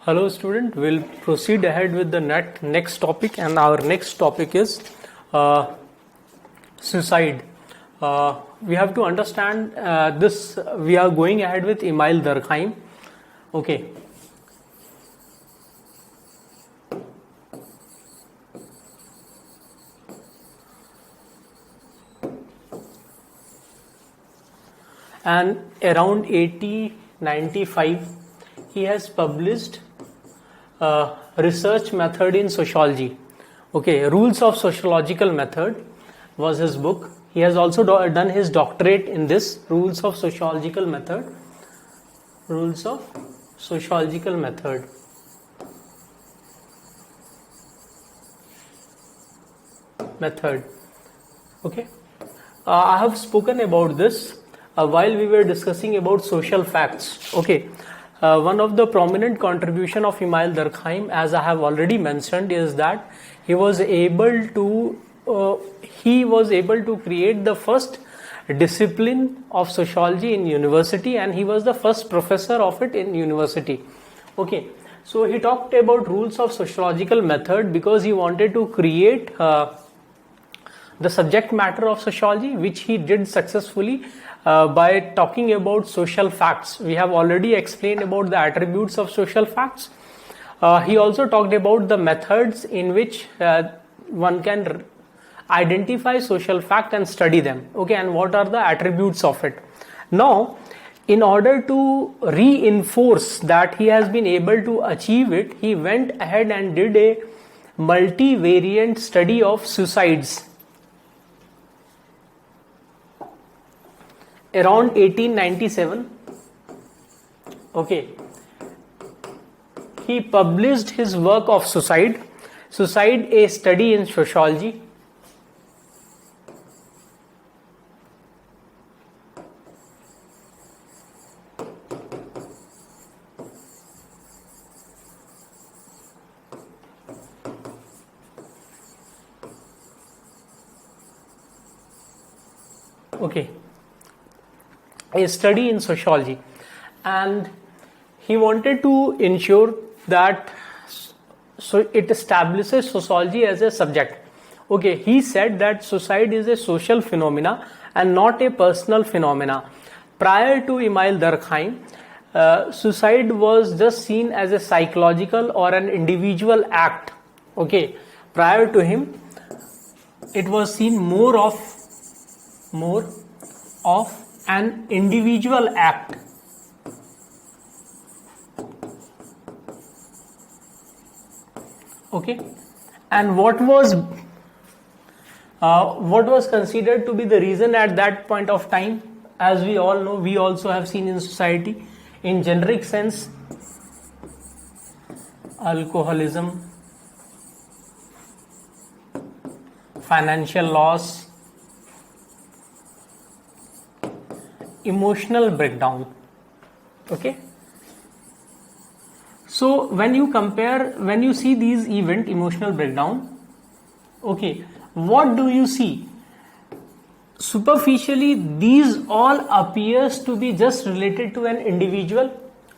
Hello student, we'll proceed ahead with the next topic, and our next topic is suicide. We have to understand this. We are going ahead with Emile Durkheim. Okay. And around 1895 he has published research method in sociology. Okay, rules of sociological method was his book. He has also done his doctorate in this, rules of sociological method. Rules of sociological method. Okay, I have spoken about this while we were discussing about social facts. Okay, one of the prominent contribution of Emile Durkheim, as I have already mentioned, is that he was able to create the first discipline of sociology in university, and he was the first professor of it in university. Okay, so he talked about rules of sociological method because he wanted to create the subject matter of sociology, which he did successfully by talking about social facts. We have already explained about the attributes of social facts. He also talked about the methods in which one can identify social fact and study them. Okay, and what are the attributes of it. Now, in order to reinforce that he has been able to achieve it, he went ahead and did a multivariant study of suicides. Around 1897, okay, he published his work of Suicide, a study in sociology. Okay, a study in sociology, and he wanted to ensure that it establishes sociology as a subject. Okay, he said that suicide is a social phenomena and not a personal phenomena. Prior to Emile Durkheim, suicide was just seen as a psychological or an individual act. Okay, prior to him, it was seen more of an individual act. Okay, and what was considered to be the reason at that point of time? As we all know, we also have seen in society, in generic sense, alcoholism, financial loss, emotional breakdown. Okay, so when you see these event, emotional breakdown, okay, what do you see? Superficially, these all appears to be just related to an individual.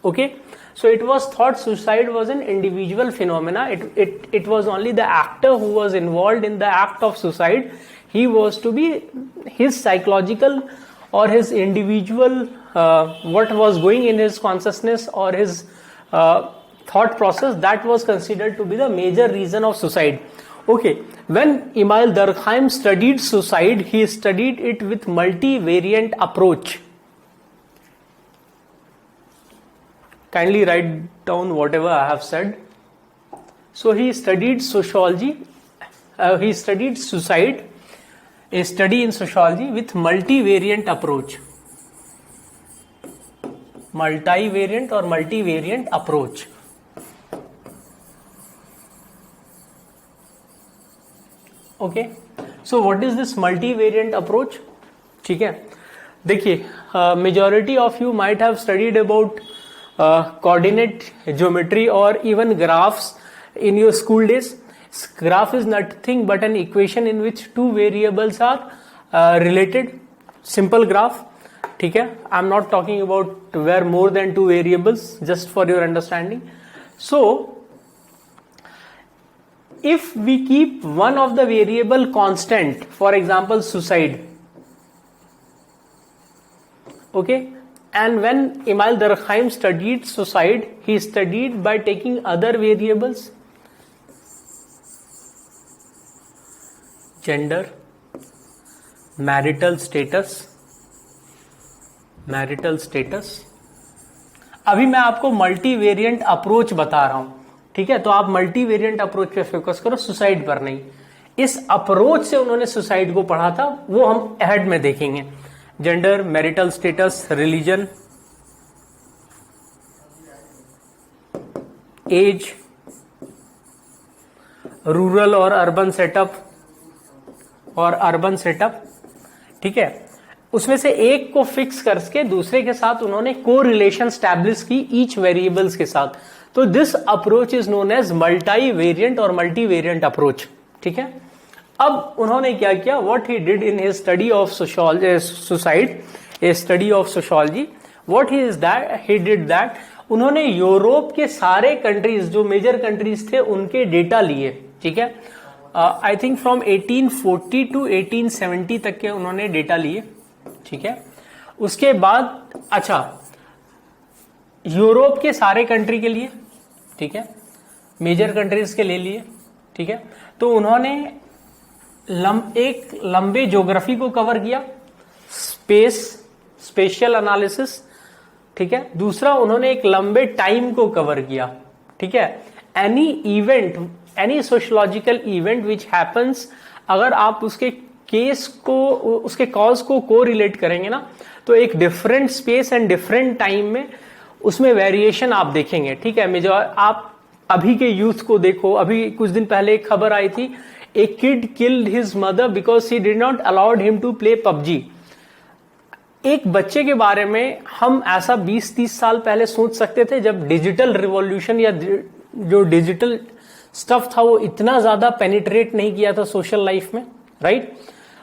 Okay, so it was thought suicide was an individual phenomena. It was only the actor who was involved in the act of suicide. He was to be his psychological or his individual, what was going in his consciousness or his thought process, that was considered to be the major reason of suicide. Okay, when Emile Durkheim studied suicide, he studied it with multivariant approach. Kindly write down whatever I have said. So he studied sociology, he studied suicide, a study in sociology with multivariant approach. Multivariant approach. Okay, so what is this multivariant approach? ठीक है, देखिए, majority of you might have studied about coordinate geometry or even graphs in your school days. Graph is nothing but an equation in which two variables are related. Simple graph. ठीक है, I'm not talking about where more than two variables, just for your understanding. So if we keep one of the variable constant, for example suicide, okay, and when Emile Durkheim studied suicide, he studied by taking other variables, gender, marital status. अभी मैं आपको मल्टीवेरिएंट approach बता रहा हूं, ठीक है, तो आप मल्टीवेरिएंट अप्रोच पे फोकस करो, सुसाइड पर नहीं. इस अप्रोच से उन्होंने सुसाइड को पढ़ा था, वो हम अहेड में देखेंगे. Gender, marital status, religion, age, rural और अर्बन सेटअप ठीक है. उसमें से एक को फिक्स करके दूसरे के साथ उन्होंने को रिलेशन स्टैब्लिश की ईच वेरिएबल्स के साथ. तो this approach is known as multi variant और मल्टीवेरिएंट अप्रोच. ठीक है. अब उन्होंने क्या किया, what he did in his study of suicide, a study of sociology, what he did that, उन्होंने यूरोप के सारे कंट्रीज, जो मेजर कंट्रीज थे, उनके डेटा लिए. ठीक है. आई थिंक फ्रॉम 1840 टू 1870 तक के उन्होंने डेटा लिए. ठीक है. उसके बाद अच्छा, यूरोप के सारे कंट्री के लिए, ठीक है, मेजर कंट्रीज के ले लिए. ठीक है. तो उन्होंने एक लंबे ज्योग्राफी को कवर किया, स्पेशियल एनालिसिस. ठीक है. दूसरा, उन्होंने एक लंबे टाइम को कवर किया. ठीक है. Any sociological event which happens, अगर आप उसके केस को, उसके कॉज को कोरिलेट करेंगे ना, तो एक different space and different time में उसमें वेरिएशन आप देखेंगे. ठीक है. मेजर आप अभी के यूथ को देखो, अभी कुछ दिन पहले एक खबर आई थी, a kid killed his mother because he did not allowed him to play PUBG. एक बच्चे के बारे में हम ऐसा 20-30 साल पहले सोच सकते थे, जब डिजिटल रिवॉल्यूशन या जो डिजिटल स्टफ था वो इतना ज्यादा पेनिट्रेट नहीं किया था सोशल लाइफ में, right.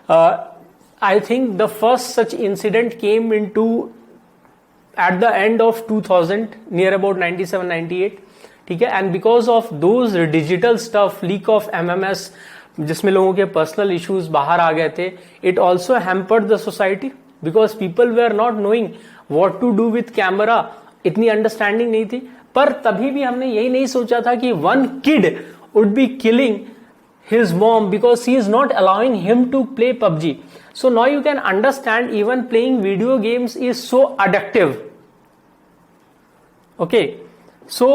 I think the first such incident came into at the end of 2000, near about 97-98. ठीक है. And because of those digital stuff, leak of MMS, जिसमें लोगों के पर्सनल इश्यूज बाहर आ गए थे, it also hampered the society because people वे are not knowing what to do with camera. इतनी अंडरस्टैंडिंग नहीं थी. पर तभी भी हमने यही नहीं सोचा था कि one kid would be killing his mom because he is not allowing him to play PUBG. So now you can understand even playing video games is so addictive. Okay. So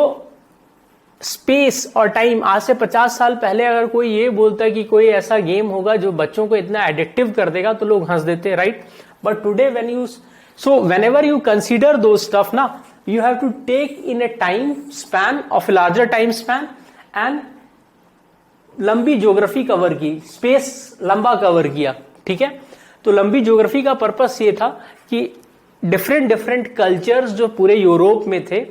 space और time, आज से 50 साल पहले अगर कोई ये बोलता है कि कोई ऐसा गेम होगा जो बच्चों को इतना एडिक्टिव कर देगा, तो लोग हंस देते, right. But today whenever you consider those stuff ना, you have to take in a time span of a larger time span and लंबी ज्योग्राफी कवर की, स्पेस लंबा कवर किया. ठीक है. तो लंबी ज्योग्राफी का पर्पस ये था कि डिफरेंट कल्चर्स जो पूरे यूरोप में थे,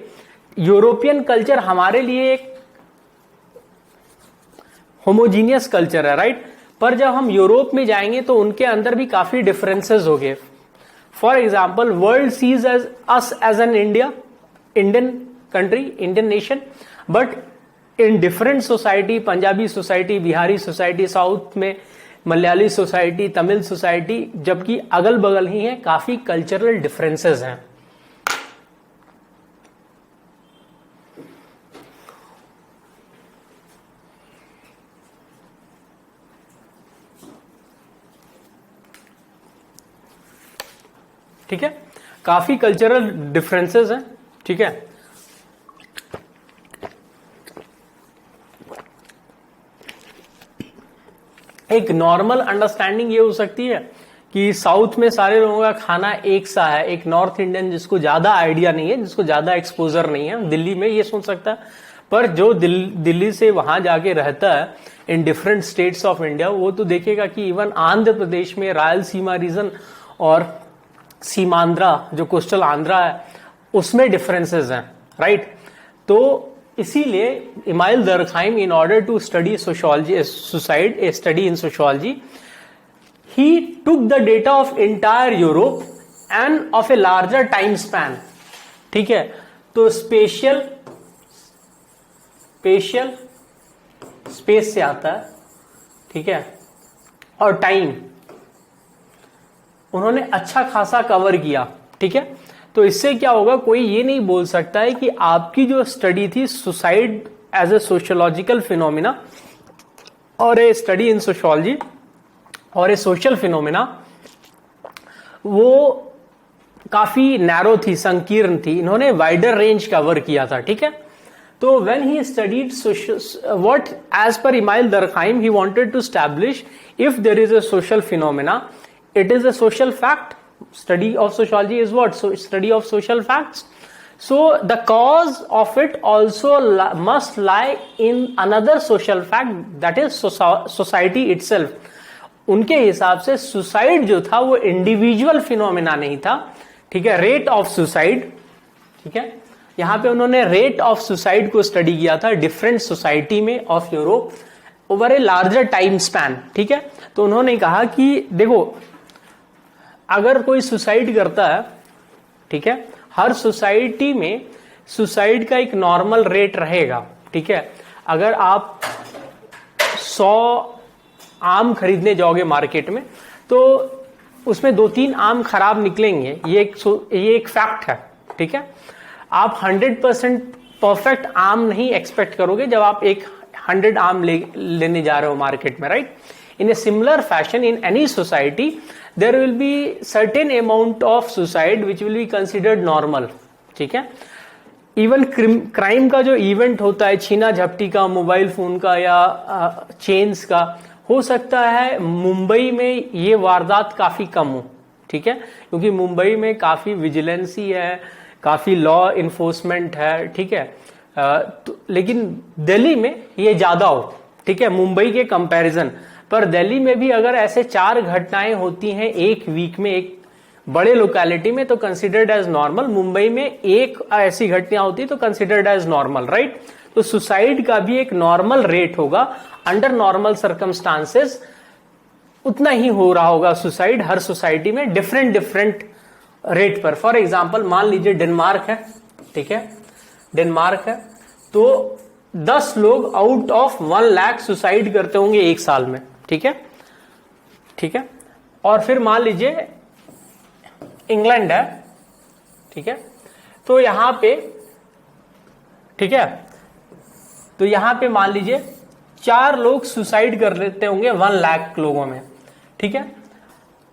यूरोपियन कल्चर हमारे लिए एक होमोजीनियस कल्चर है, राइट. पर जब हम यूरोप में जाएंगे तो उनके अंदर भी काफी डिफरेंसेस हो गए. For example, world sees us as an Indian country, Indian nation, but in different society, Punjabi society, Bihari society, south में मलयाली सोसाइटी, तमिल सोसाइटी, जबकि अगल बगल ही है, काफी कल्चरल डिफरेंसेस हैं. ठीक है. काफी कल्चरल डिफरेंसेस हैं. ठीक है. एक नॉर्मल अंडरस्टैंडिंग ये हो सकती है कि साउथ में सारे लोगों का खाना एक सा है. एक नॉर्थ इंडियन जिसको ज्यादा आइडिया नहीं है, जिसको ज्यादा एक्सपोजर नहीं है, दिल्ली में ये सोच सकता है. पर जो दिल्ली से वहां जाके रहता है in different states of India, वो तो देखेगा कि इवन आंध्र प्रदेश में रायलसीमा रीजन और सीमांध्रा, जो कोस्टल आंध्रा है, उसमें डिफरेंसेस हैं, राइट. तो इसीलिए Emile Durkheim, in order to study sociology, suicide, a study in sociology, he took the data of entire Europe and of a larger time span. ठीक है. तो स्पेशियल स्पेशियल, स्पेस से आता है, ठीक है, और टाइम उन्होंने अच्छा खासा कवर किया, ठीक है। तो इससे क्या होगा, कोई ये नहीं बोल सकता है कि आपकी जो स्टडी थी suicide as a sociological phenomena और ए स्टडी इन सोशियोलॉजी और ए सोशल फिनोमिना, वो काफी नैरो थी, संकीर्ण थी, इन्होंने वाइडर रेंज कवर किया था, ठीक है। तो when he studied what as per Emile Durkheim he wanted to establish if there is a social phenomena, it is a social fact. Study of sociology is what? So study of social facts. So the cause of it also must lie in another social fact, that is society itself. उनके हिसाब से suicide जो था वो individual phenomena नहीं था, ठीक है, रेट ऑफ सुसाइड, ठीक है। यहां पे उन्होंने रेट ऑफ सुसाइड को स्टडी किया था डिफरेंट सोसाइटी में of Europe over A larger time span, ठीक है। तो उन्होंने कहा कि देखो अगर कोई सुसाइड करता है, ठीक है, हर सोसाइटी में सुसाइड का एक नॉर्मल रेट रहेगा, ठीक है। अगर आप 100 आम खरीदने जाओगे मार्केट में तो उसमें 2-3 आम खराब निकलेंगे, ये एक फैक्ट है, ठीक है। आप 100% परफेक्ट आम नहीं एक्सपेक्ट करोगे जब आप 100 आम लेने जा रहे हो मार्केट में, right. In a similar fashion in any society there will be certain amount of suicide which will be considered normal, ठीक है। इवन क्राइम का जो इवेंट होता है, छीना झपटी का, मोबाइल फोन का या चेन्स का, हो सकता है मुंबई में ये वारदात काफी कम हो, ठीक है, क्योंकि मुंबई में काफी विजिलेंसी है, काफी लॉ इन्फोर्समेंट है, ठीक है। लेकिन दिल्ली में ये ज्यादा हो, ठीक है, मुंबई के कंपैरिजन। पर दिल्ली में भी अगर ऐसे 4 घटनाएं होती हैं एक वीक में एक बड़े लोकेलिटी में तो कंसिडर्ड एज नॉर्मल, मुंबई में एक ऐसी घटना होती तो कंसिडर्ड एज नॉर्मल, राइट। तो सुसाइड का भी एक नॉर्मल रेट होगा, अंडर नॉर्मल सर्कमस्टांसेस उतना ही हो रहा होगा सुसाइड हर सोसाइटी में डिफरेंट रेट पर। फॉर एग्जाम्पल मान लीजिए डेनमार्क है, ठीक है, डेनमार्क है, तो 10 लोग आउट ऑफ 1 लाख सुसाइड करते होंगे एक साल में, ठीक है, ठीक है। और फिर मान लीजिए इंग्लैंड है, ठीक है, तो यहां पे, ठीक है, तो यहां पे मान लीजिए 4 लोग सुसाइड कर लेते होंगे 1 लाख लोगों में, ठीक है।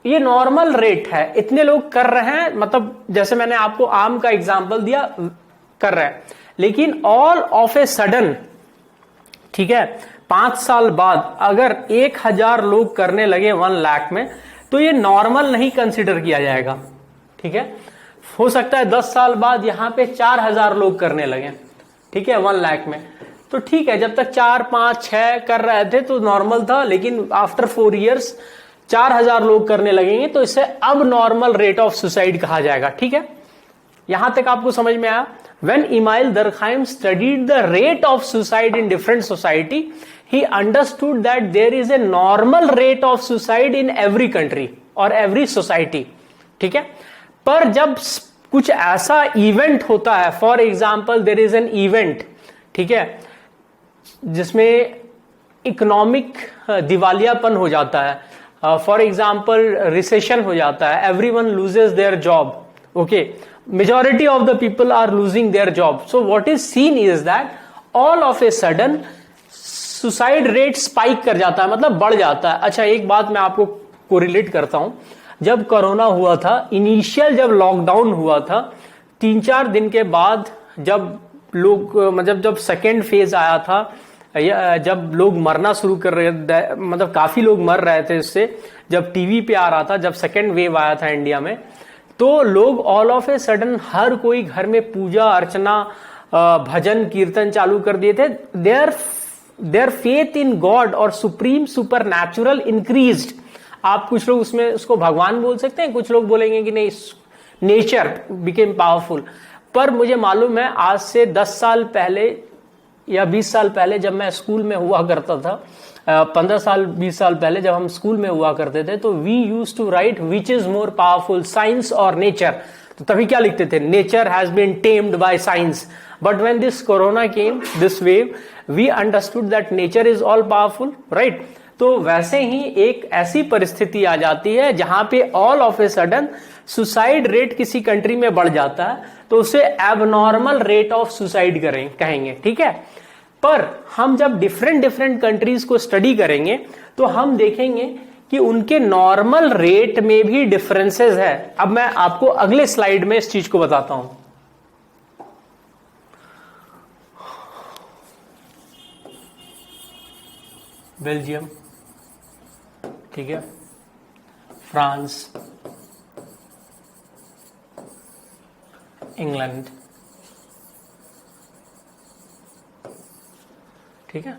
ये नॉर्मल रेट है, इतने लोग कर रहे हैं, मतलब जैसे मैंने आपको आम का एग्जांपल दिया, कर रहे हैं। लेकिन ऑल ऑफ ए सडन, ठीक है, 5 साल बाद अगर 1000 लोग करने लगे 1 लाख में तो ये नॉर्मल नहीं कंसिडर किया जाएगा, ठीक है। हो सकता है 10 साल बाद यहां पे 4000 लोग करने लगे, ठीक है, 1 लाख में, तो ठीक है, जब तक 4, 5, 6 कर रहे थे तो नॉर्मल था, लेकिन आफ्टर 4 इयर्स 4000 लोग करने लगेंगे तो इसे अब नॉर्मल रेट ऑफ सुसाइड कहा जाएगा, ठीक है। यहां तक आपको समझ में आया। When Emile Durkheim studied the rate of suicide in different society, he understood that there is a normal rate of suicide in every country or every society, ठीक है। पर जब कुछ ऐसा इवेंट होता है, for example there is an event, ठीक है, जिसमें इकोनॉमिक दिवालियापन हो जाता है, फॉर एग्जाम्पल रिसेशन हो जाता है, everyone loses their job, okay, majority of the people are losing their job, so what is seen is that all of a sudden suicide rate spike कर जाता है, मतलब बढ़ जाता है। अच्छा, एक बात मैं आपको कोरिलेट करता हूं, जब कोरोना हुआ था, इनिशियल जब लॉकडाउन हुआ था, 3-4 दिन के बाद जब लोग, मतलब जब सेकेंड फेज आया था, जब लोग मरना शुरू कर रहे, मतलब काफी लोग मर रहे थे इससे, जब टीवी पे आ रहा था, जब सेकेंड वेव आया था इंडिया में, तो लोग ऑल ऑफ ए सडन हर कोई घर में पूजा अर्चना, भजन कीर्तन चालू कर दिए थे। देयर फेथ इन गॉड और सुप्रीम सुपर नेचुरल इंक्रीज्ड। आप कुछ लोग उसमें उसको भगवान बोल सकते हैं, कुछ लोग बोलेंगे कि नहीं नेचर बिकेम पावरफुल। पर मुझे मालूम है आज से 10 साल पहले या 20 साल पहले जब मैं स्कूल में हुआ करता था, 15 साल 20 साल पहले जब हम स्कूल में हुआ करते थे, तो we use to write which is more powerful, science और नेचर। तो तभी क्या लिखते थे, nature has been tamed by science, But when this corona came, this wave, we understood that nature is all powerful, right? तो वैसे ही एक ऐसी परिस्थिति आ जाती है जहां पे all of a sudden suicide rate किसी कंट्री में बढ़ जाता है, तो उसे एबनॉर्मल रेट ऑफ सुसाइड कहेंगे, ठीक है। पर हम जब डिफरेंट कंट्रीज को स्टडी करेंगे तो हम देखेंगे कि उनके नॉर्मल रेट में भी डिफरेंसेस है। अब मैं आपको अगले स्लाइड में इस चीज को बताता हूं। बेल्जियम, ठीक है, फ्रांस, इंग्लैंड, ठीक है,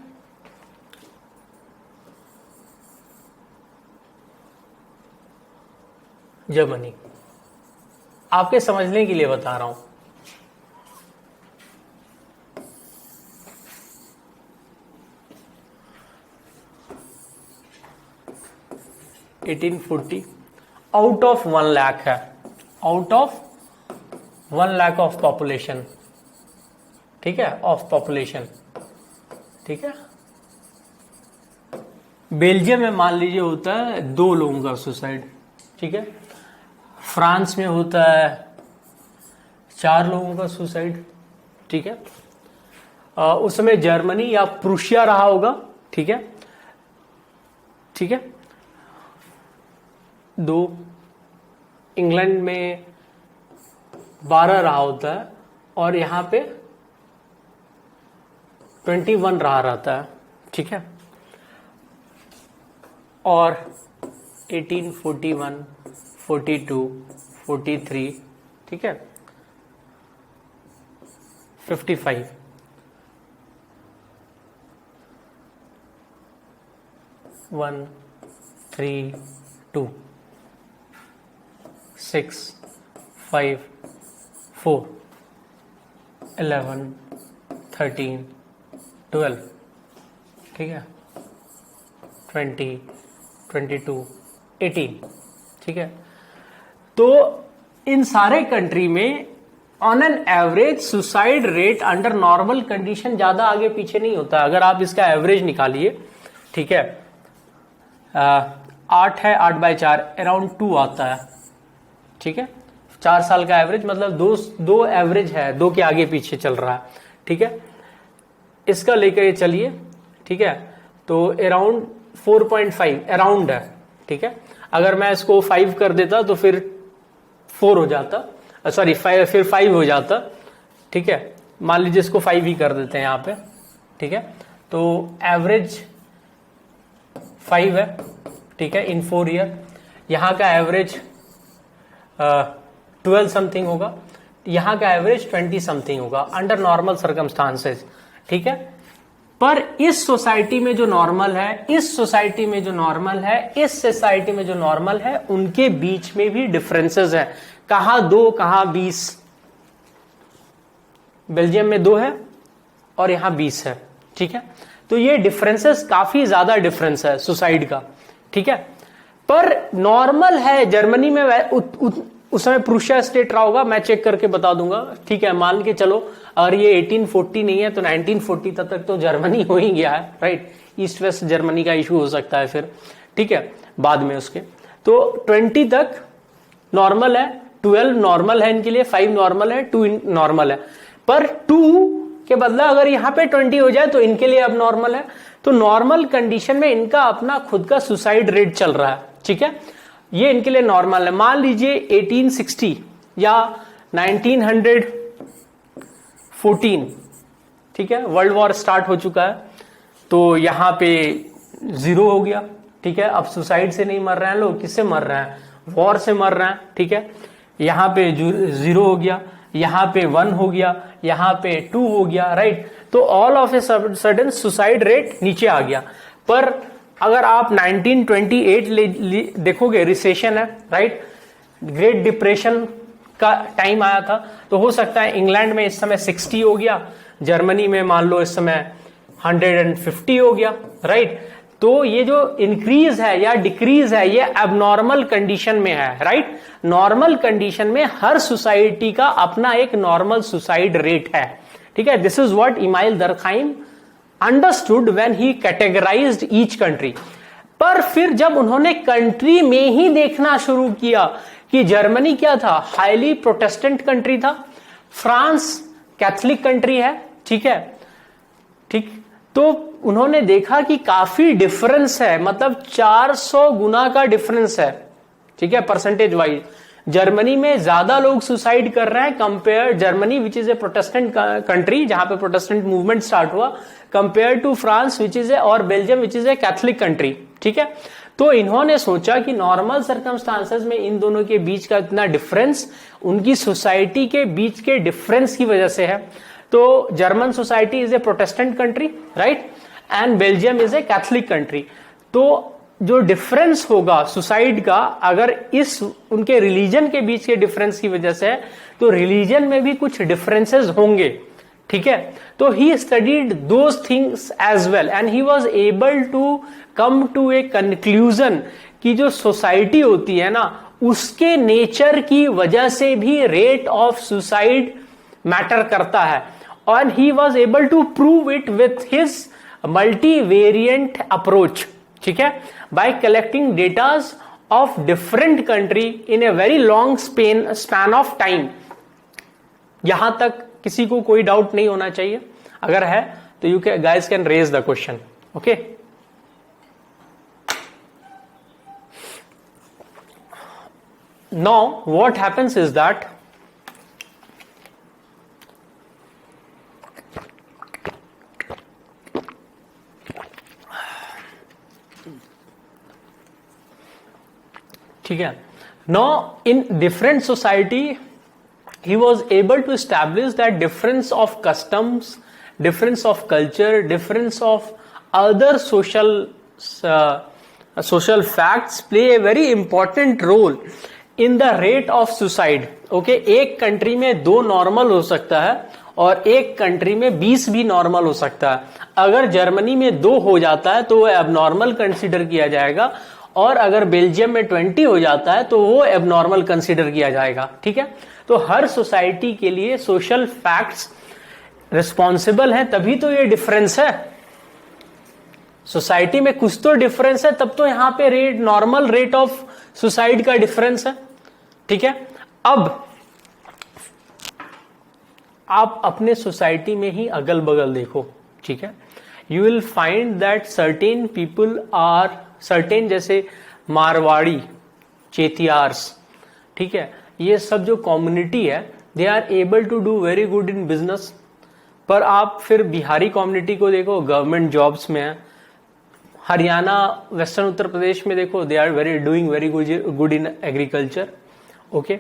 जर्मनी। आपके समझने के लिए बता रहा हूं। (1840) आउट ऑफ 1 लाख है, out of 1 lakh of population, ठीक है, ऑफ पॉपुलेशन, ठीक है। बेल्जियम में मान लीजिए होता है 2 लोगों का सुसाइड, ठीक है। फ्रांस में होता है 4 लोगों का सुसाइड, ठीक है। उस समय जर्मनी या प्रूशिया रहा होगा, ठीक है, ठीक है, 2। इंग्लैंड में 12 रहा होता है और यहां पे 21 रहता है, ठीक है। और 1841, 42, 43, ठीक है, 55, 1, 3, 2, 6, 5, 4, 11, 13, 12, ठीक है, 20, 22, 18, ठीक है। तो इन सारे कंट्री में on an average suicide rate under normal condition ज्यादा आगे पीछे नहीं होता। अगर आप इसका एवरेज निकालिए, ठीक है, 8 है, 8/4 अराउंड 2 आता है, ठीक है। 4 साल का एवरेज मतलब 2 एवरेज है, 2 के आगे पीछे चल रहा है, ठीक है। इसका लेकर ये चलिए, ठीक है, तो अराउंड 4.5 अराउंड है, ठीक है। अगर मैं इसको 5 कर देता तो फिर 4 हो जाता, सॉरी 5, फिर 5 हो जाता, ठीक है। मान लीजिए इसको 5 ही कर देते हैं यहाँ पे, ठीक है। तो एवरेज 5 है, ठीक है, इन 4 ईयर। यहाँ का एवरेज 12 समथिंग होगा, यहाँ का एवरेज 20 समथिंग होगा अंडर नॉर्मल सर्कमस्टांसेस, ठीक है। पर इस सोसाइटी में जो नॉर्मल है, इस सोसाइटी में जो नॉर्मल है, इस सोसाइटी में जो नॉर्मल है, उनके बीच में भी डिफरेंसेस है। कहां 2, कहां 20। बेल्जियम में 2 है और यहां 20 है, ठीक है। तो ये डिफरेंसेस काफी ज्यादा डिफरेंस है सुसाइड का, ठीक है। पर नॉर्मल है जर्मनी में, उस समय प्रूशिया स्टेट रहा होगा, मैं चेक करके बता दूंगा, ठीक है। मान के चलो अगर ये 1840 नहीं है तो 1940 तक तो जर्मनी हो ही गया है, राइट। ईस्ट वेस्ट जर्मनी का इशू हो सकता है फिर, ठीक है, बाद में उसके। तो 20 तक नॉर्मल है, 12 नॉर्मल है इनके लिए, 5 नॉर्मल है, 2 नॉर्मल है। पर 2 के बदला अगर यहाँ पे 20 हो जाए तो इनके लिए अब नॉर्मल है। तो नॉर्मल कंडीशन में इनका अपना खुद का सुसाइड रेट चल रहा है, ठीक है। ये इनके लिए नॉर्मल है। मान लीजिए 1860 या 1914, ठीक है, वर्ल्ड वॉर स्टार्ट हो चुका है, तो यहां पे 0 हो गया, ठीक है। अब सुसाइड से नहीं मर रहे हैं लोग, किससे मर रहे हैं? वॉर से मर रहे हैं, ठीक है। यहां पे 0 हो गया, यहां पे 1 हो गया, यहां पे 2 हो गया, राइट। तो all of a sudden suicide rate नीचे आ गया। पर अगर आप 1928 देखोगे, रिसेशन है, राइट, ग्रेट डिप्रेशन का टाइम आया था, तो हो सकता है इंग्लैंड में इस समय 60 हो गया, जर्मनी में मान लो इस समय 150 हो गया, राइट। तो ये जो इंक्रीज है या डिक्रीज है ये एबनॉर्मल कंडीशन में है, राइट। नॉर्मल कंडीशन में हर सोसाइटी का अपना एक नॉर्मल सुसाइड रेट है, ठीक है, this is what email दरखाइम understood when he categorised each country. पर फिर जब उन्होंने कंट्री में ही देखना शुरू किया कि जर्मनी क्या था, हाईली प्रोटेस्टेंट कंट्री था, फ्रांस कैथोलिक कंट्री है, ठीक है, ठीक, तो उन्होंने देखा कि काफी डिफरेंस है, मतलब 400 गुना का डिफरेंस है, ठीक है, परसेंटेज वाइज। जर्मनी में ज्यादा लोग सुसाइड कर रहे हैं compare, Germany which is a protestant country जहां पे प्रोटेस्टेंट मूवमेंट स्टार्ट हुआ, compare to France which is a, और Belgium which is a catholic country, ठीक है। तो इन्होंने सोचा कि नॉर्मल सर्कमस्टांसेस में इन दोनों के बीच का इतना डिफरेंस उनकी सोसाइटी के बीच के डिफरेंस की वजह से है। तो German society is a protestant country, right, and Belgium is a catholic country. तो जो डिफरेंस होगा सुसाइड का, अगर इस उनके रिलीजन के बीच के डिफरेंस की वजह से है, तो रिलीजन में भी कुछ डिफरेंसेस होंगे, ठीक है। तो he studied those things as well and he was able to come to a conclusion कि जो सोसाइटी होती है ना, उसके नेचर की वजह से भी रेट ऑफ सुसाइड मैटर करता है, और he was able to prove it with his multivariate approach, ठीक है, by collecting datas of different country in a very long span of time. यहां तक किसी को कोई डाउट नहीं होना चाहिए, अगर है तो you guys can raise the question, okay. Now what happens is that ठीक है, now in different society he was able to establish that difference of customs, difference of culture, difference of other social facts play a very important role in the rate of suicide, okay। एक country में 2 normal हो सकता है और एक country में 20 भी normal हो सकता है। अगर जर्मनी में 2 हो जाता है तो वो एबनॉर्मल कंसीडर किया जाएगा, और अगर बेल्जियम में 20 हो जाता है तो वो एबनॉर्मल कंसीडर किया जाएगा, ठीक है। तो हर सोसाइटी के लिए सोशल फैक्ट्स रिस्पॉन्सिबल है, तभी तो ये डिफरेंस है। सोसाइटी में कुछ तो डिफरेंस है, तब तो यहां पे rate, normal rate of suicide का डिफरेंस है, ठीक है। अब आप अपने सोसाइटी में ही अगल बगल देखो, ठीक है, you will find that certain people are certain, जैसे मारवाड़ी, चेतियार्स, ठीक है, ये सब जो कम्युनिटी है, they are able to do very good in business. पर आप फिर बिहारी कम्युनिटी को देखो, गवर्नमेंट जॉब्स में है। हरियाणा, वेस्टर्न उत्तर प्रदेश में देखो, they are doing very good in agriculture, okay.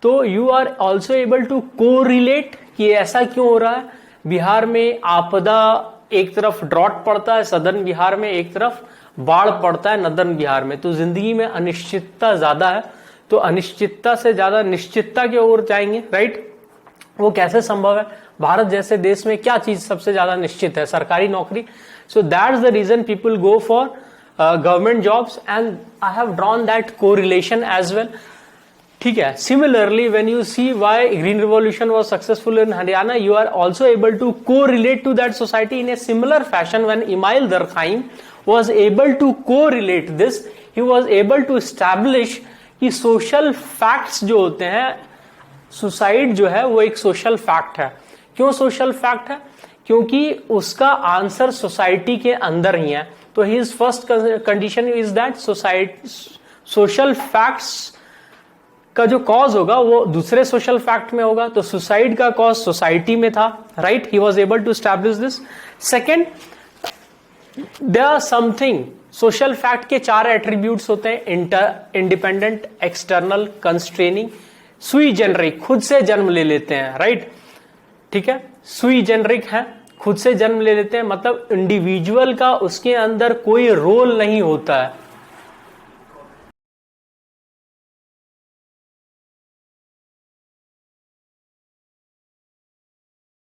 तो you are also able to correlate कि ऐसा क्यों हो रहा है। बिहार में आपदा, एक तरफ ड्रॉट पड़ता है सदर्न बिहार में, एक तरफ बाढ़ पड़ता है नदर्न बिहार में, तो जिंदगी में अनिश्चितता ज्यादा है, तो अनिश्चितता से ज्यादा निश्चितता की ओर जाएंगे, राइट। वो कैसे संभव है, भारत जैसे देश में क्या चीज सबसे ज्यादा निश्चित है, सरकारी नौकरी। So that's the reason people go for government jobs, and I have drawn that correlation as well, ठीक है। Similarly when you see why green revolution was successful in Haryana, you are also able to correlate to that society in a similar fashion. When Emile Durkheim was able to correlate this, he was able to establish कि social facts जो होते हैं, suicide जो है वो एक social fact है। क्यों सोशल फैक्ट है? क्योंकि उसका आंसर सोसाइटी के अंदर ही है। तो his first condition is that social facts का जो कॉज होगा वो दूसरे सोशल फैक्ट में होगा, तो सुसाइड का कॉज सोसाइटी में था, right. He was able to establish this. Second, there are something, social fact के 4 एट्रीब्यूट्स होते हैं, independent, external, constraining, sui generis, खुद से जन्म ले लेते हैं, राइट, ठीक है। सुई जेनरिक है, खुद से जन्म ले लेते हैं, मतलब इंडिविजुअल का उसके अंदर कोई रोल नहीं होता है,